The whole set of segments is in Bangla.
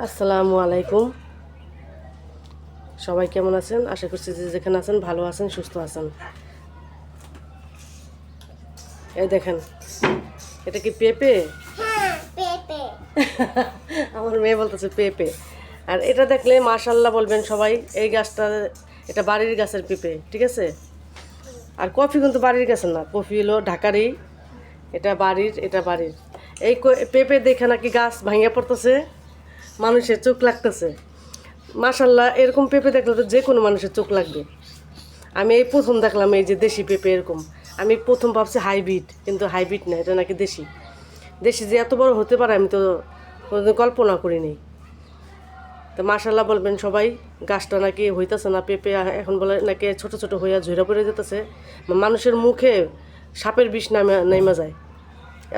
আসসালামু আলাইকুম। সবাই কেমন আছেন? আশা করছি যে যেখানে আছেন ভালো আছেন, সুস্থ আছেন। এই দেখেন, এটা কি পেঁপে? হ্যাঁ, পেঁপে। আমার মেয়ে বলতেছে পেঁপে। আর এটা দেখলে মাশাল্লাহ বলবেন সবাই। এই গাছটা, এটা বাড়ির গাছের পেঁপে, ঠিক আছে? আর কফি কিন্তু বাড়ির গাছের না, কফি হলো ঢাকারই। এটা বাড়ির, এটা বাড়ির। এই পেঁপে দেখে নাকি গাছ ভাঙিয়া পড়তেছে, মানুষের চোখ লাগতেছে। মাশাল্লাহ, এরকম পেঁপে দেখলে তো যে কোনো মানুষের চোখ লাগবে। আমি এই প্রথম দেখলাম এই যে দেশি পেঁপে এরকম। আমি প্রথম ভাবছি হাইব্রিড, কিন্তু হাইব্রিড না, এটা নাকি দেশি। দেশি যে এত বড় হতে পারে আমি তো কোনোদিন কল্পনা করিনি। তো মাশাল্লাহ বলবেন সবাই। গাছটা নাকি হইতেছে না পেঁপে, এখন বলে নাকি ছোট ছোট হইয়া ঝইরা পড়ে যেতেছে। মানুষের মুখে সাপের বিষ নেমে যায়,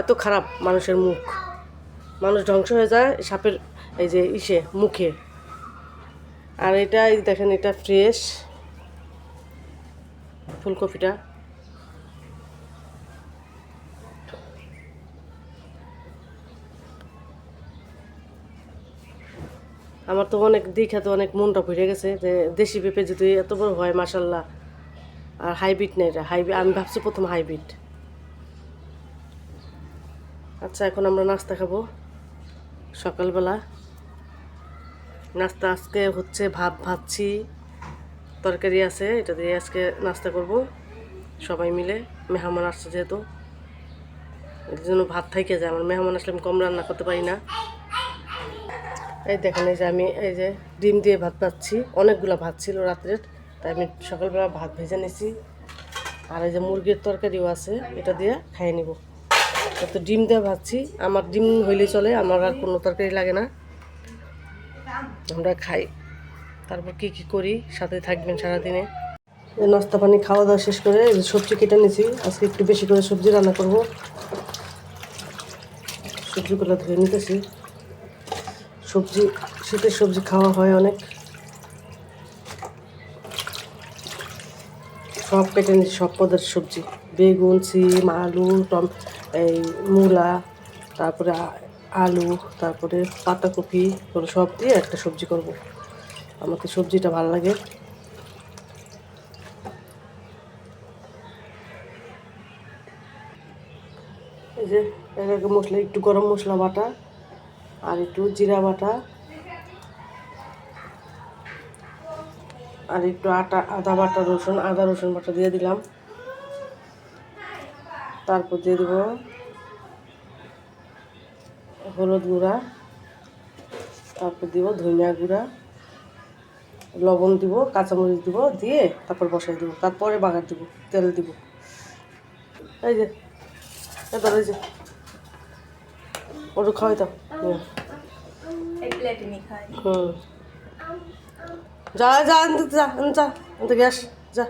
এত খারাপ মানুষের মুখ। মানুষ ধ্বংস হয়ে যায় সাপের এই যে মুখে। আর এটা এই দেখেন, এটা ফ্রেশ ফুলকপিটা। আমার তো অনেক দেখা তো অনেক মনটা ভরে গেছে যে দেশি পেঁপে যদি এত বড় হয় মাশাল্লাহ। আর হাইব্রিড না, এটা হাইব্রিড। আমি ভাবছি প্রথম হাইব্রিড। আচ্ছা, এখন আমরা নাস্তা খাবো সকালবেলা। নাস্তা আজকে হচ্ছে ভাত ভাজছি, তরকারি আছে, এটা দিয়ে আজকে নাস্তা করব সবাই মিলে। মেহমান আসছে যেহেতু, এর জন্য ভাত থাইকে যায়। আমার মেহমান আসলে আমি কম রান্না করতে পারি না। এই দেখেন, এই যে আমি এই যে ডিম দিয়ে ভাত পাচ্ছি। অনেকগুলো ভাত ছিল রাত্রের, তাই আমি সকালবেলা ভাত ভেজে নিছি। আর এই যে মুরগির তরকারিও আছে, এটা দিয়ে খাইয়ে নিব। তো ডিম দিয়ে ভাজছি, আমার ডিম হইলেই চলে, আমার আর কোনো তরকারি লাগে না। আমরা খাই। তারপর কি কি করি সাথে থাকবেন সারাদিনে। নাস্তা পানি খাওয়া দাওয়া শেষ করে এই যে সবজি কেটে নিয়েছি। আজকে একটু বেশি করে সবজি রান্না করব। সবজিগুলো ধুয়ে নিতেছি। সবজি, শীতের সবজি খাওয়া হয় অনেক। সব কেটে নিচ্ছি, সব পদের সবজি। বেগুন, সিম, আলু, এই মূলা, তারপরে আলু, তারপরে পাতাকপি, এগুলো সব দিয়ে একটা সবজি করব। আমার তো সবজিটা ভালো লাগে। এই যে এক মশলা, একটু গরম মশলা বাটা, আর একটু জিরা বাটা, আর একটু আদা বাটা, আদা রসুন বাটা দিয়ে দিলাম। তারপর দিয়ে দেবো হলুদ গুঁড়া, তারপর দিব ধনিয়া গুঁড়া, লবণ দিব, কাঁচামরিচ দিব, দিয়ে তারপর বসাই দিব। তারপরে বাগার দিব, তেল দিব। এই যে এবার এই যে ওটু খাওয়াই দাও। হুম, যা যা আনতে যা, যা আনতে গ্যাস যা।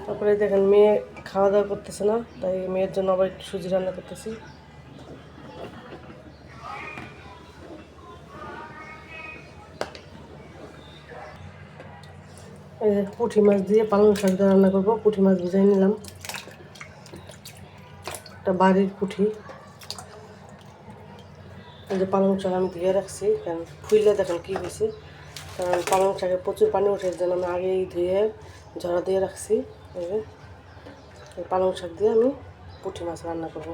তারপরে দেখেন মেয়ে খাওয়া দাওয়া করতেছে না, তাই মেয়ের জন্য আবার একটু সুজি রান্না করতেছি। এই যে পুঁটি মাছ দিয়ে পালং শাক দিয়ে রান্না করবো। পুঁটি মাছ ভেজাই নিলাম, একটা বাড়ির পুঁটি। এই যে পালং শাক আমি ধুয়ে রাখছি, কারণ ফুললে দেখেন কী হয়েছে। কারণ পালং শাকে প্রচুর পানি ওঠে, যেন আমি আগেই ধুয়ে ঝরা দিয়ে রাখছি। এই যে এই পালং শাক দিয়ে আমি পুঁটি মাছ রান্না করব।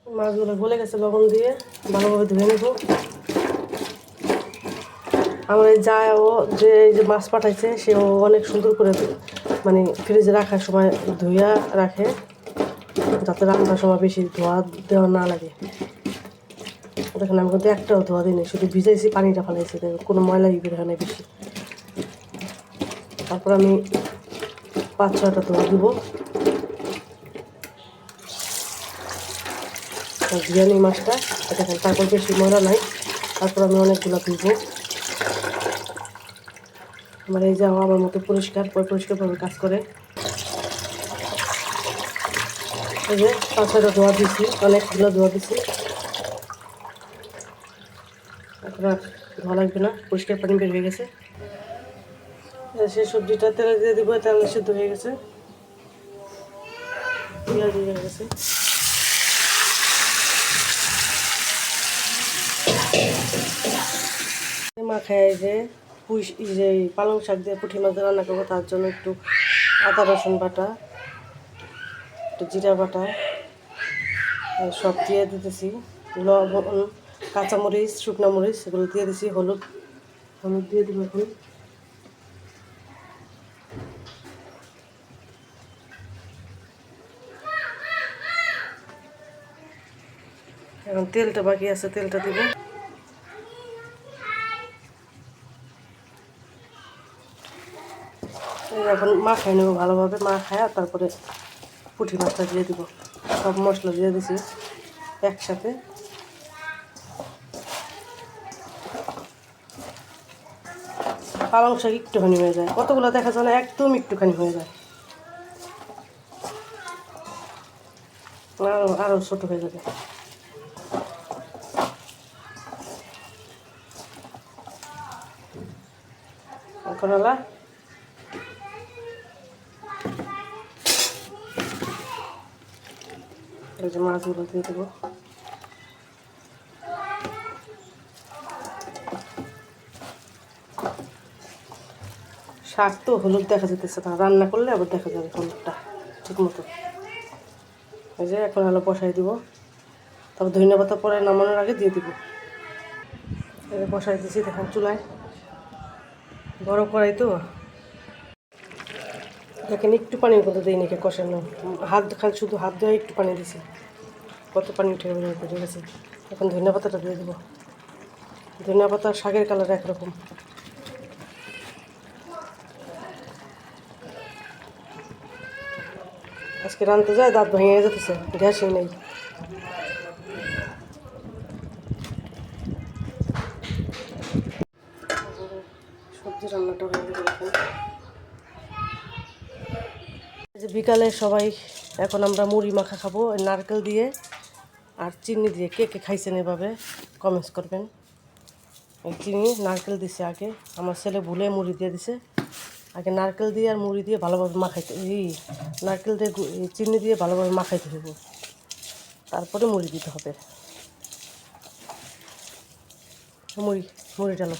মাছগুলো গলে গেছে লবণ দিয়ে, ভালোভাবে ধুয়ে নেব। আমার এই যা ও যে এই যে মাছ পাঠাইছে, সেও অনেক সুন্দর করে মানে ফ্রিজে রাখার সময় ধুইয়া রাখে, যাতে রান্নার সময় বেশি ধোয়া দেওয়া না লাগে। দেখেন আমি কিন্তু একটাও ধোয়া দিইনি, শুধু ভিজাইছি, পানিটা ফালাইছি, কোনো ময়লা বের হয় না বেশি। তারপর আমি 5-6টা ধোয়া দিব। বিরিয়ানি মাছটা দেখেন, তারপর বেশি ময়লা নাই। তারপর আমি অনেকগুলো ধুবো। আমার এই যে আমার মতো পরিষ্কারভাবে কাজ করে। এই যে 5-6টা ধোয়া দিছি, অনেকগুলো ধোয়া দিছি। এখন আর ধোয়া লাগবে না, পরিষ্কার পানি বের হয়ে গেছে। সেই সবজিটা তেলে দিয়ে দিব, তেলে সিদ্ধ হয়ে গেছে, পেঁয়াজ হয়ে গেছে। মাখায় যে যে পালং শাক দিয়ে পুঁটি মাছ রান্না করবো, তার জন্য একটু আদা রসুন বাটা, একটু জিরা বাটা সব দিয়ে দিতেছি, লবণ, কাঁচামরিচ, শুকনো মরিচ এগুলো দিয়ে দিছি, হলুদ দিয়ে দিব এখন। এখন তেলটা বাকি আছে, তেলটা দিব। এখন মাখাই নেবো ভালোভাবে, মাখায় তারপরে পুঁটি মাছটা দিয়ে দিব। সব মশলা দিয়ে দিছি একসাথে। পালং শাক একটুখানি হয়ে যায়, কতগুলো দেখা যায় না, একদম একটুখানি হয়ে যায়, আরও ছোটো হয়ে যাবে। এখন এই যে মাছগুলো দিয়ে দেবো। শাক তো হলুদ দেখা যেতেছে না, রান্না করলে আবার দেখা যাবে হলুদটা ঠিক মতো। এই যে এখন আলো বসাই দিব, তারপর ধনিয়া পাতা পরে নামানোর আগে দিয়ে দিব। এই যে বসাই দিয়েছি, দেখেন চুলায়, বড় কড়াই তো, দেখেন একটু পানির মতো দিই নাকি কষানো, শুধু হাত ধোয়া একটু পানি দিছি, কত পানি উঠে ঠিক আছে। এখন ধনিয়া পাতাটা দিয়ে দেবো। ধনিয়া পাতা শাকের কালার একরকম। আজকে রানতে যায় দাঁত ভেঙে যেতেছে, গ্যাসই নেই। সবজি রান্নাটা হয়ে গেল। যে বিকালে সবাই এখন আমরা মুড়ি মাখা খাবো নারকেল দিয়ে আর চিনি দিয়ে। কে কে খাইছেন এভাবে কমেন্টস করবেন। চিনি নারকেল দিছে আগে, আমার ছেলে ভুলে মুড়ি দিয়ে দিছে। আগে নারকেল দিয়ে আর মুড়ি দিয়ে ভালোভাবে মাখাইতে, নারকেল দিয়ে চিনি দিয়ে ভালোভাবে মাখাইতে হবে, তারপরে মুড়ি দিতে হবে। মুড়ি ডালো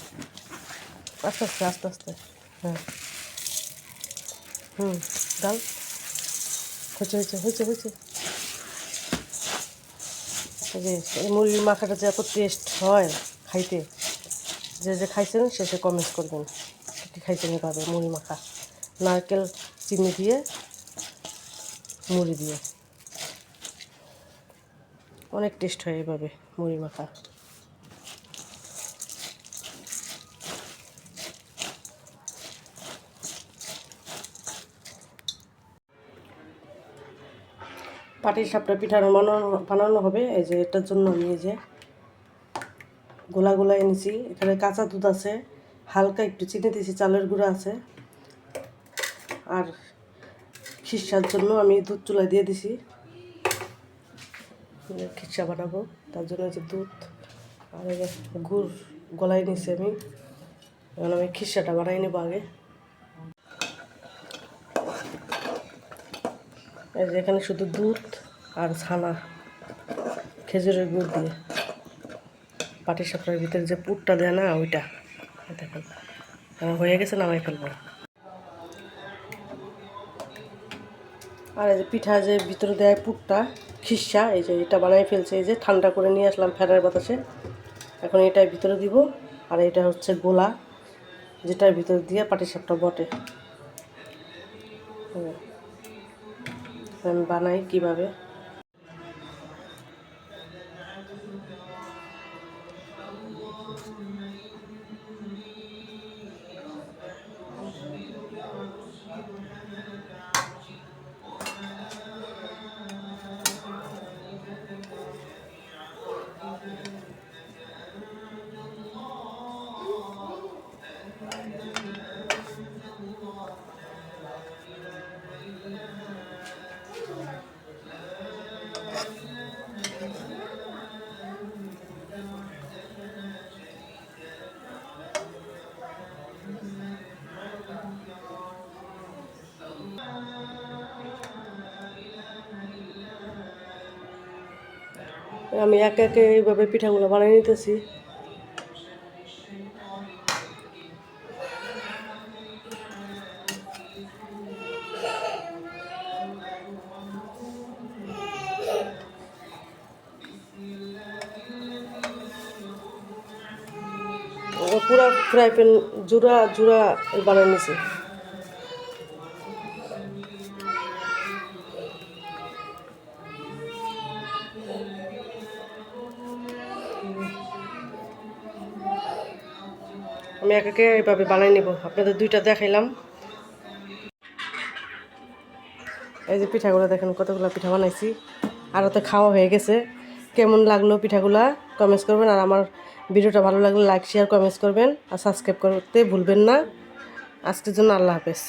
আস্তে আস্তে আস্তে আস্তে। হ্যাঁ ডাল হয়েছে হয়েছে হয়েছে হয়েছে। এই মুড়ির মাখাটা যে এত টেস্ট হয় খাইতে, যে খাইছেন সে কমেন্টস করবেন কী খাইছেন এভাবে মুড়ি মাখা, নারকেল চিনি দিয়ে মুড়ি দিয়ে। অনেক টেস্ট হয় এভাবে মুড়ি মাখা। পাটিসাপটা পিঠা বানানো হবে। এই যে এটার জন্য আমি এই যে গোলা এনেছি, এখানে কাঁচা দুধ আছে, হালকা একটু চিনি দিয়েছি, চালের গুঁড়া আছে, আর খিরসার জন্য আমি দুধ চুলায় দিয়ে দিছি। খিরসা বানাবো তার জন্য যে দুধ আর গুড় গলায় নিছি আমি। এখন আমি খিরসাটা বানাই নেবো আগে। এই যে এখানে শুধু দুধ আর ছানা, খেজুরের গুড় দিয়ে পাটিসাপটার ভিতরে যে পুরটা দেয় না, ওইটা দেখুন হয়ে গেছে, নামাই ফেলবো। আর এই যে পিঠা যে ভিতরে দেয় পুরটা, খিরসা, এই যে এটা বানাই ফেলছে, এই যে ঠান্ডা করে নিয়ে আসলাম ফ্যানের বাতাসে। এখন এটার ভিতরে দিব, আর এটা হচ্ছে গোলা, যেটার ভিতরে দিয়ে পাটিসাপটা বটে। আমি বানাই কিভাবে। আমি একে একে এইভাবে পিঠাগুলো বানিয়ে নিতেছি। পুরা ফ্রাই প্যান জুড়া জুড়া বানিয়ে নিছি। আমি এক একে এইভাবে বানিয়ে নিব, আপনাদের দুইটা দেখাইলাম। এই যে পিঠাগুলো দেখেন, কতগুলো পিঠা বানাইছি, আরও তো খাওয়া হয়ে গেছে। কেমন লাগলো পিঠাগুলা কমেন্টস করবেন, আর আমার ভিডিওটা ভালো লাগলে লাইক শেয়ার কমেন্টস করবেন, আর সাবস্ক্রাইব করতে ভুলবেন না। আজকের জন্য আল্লাহ হাফেজ।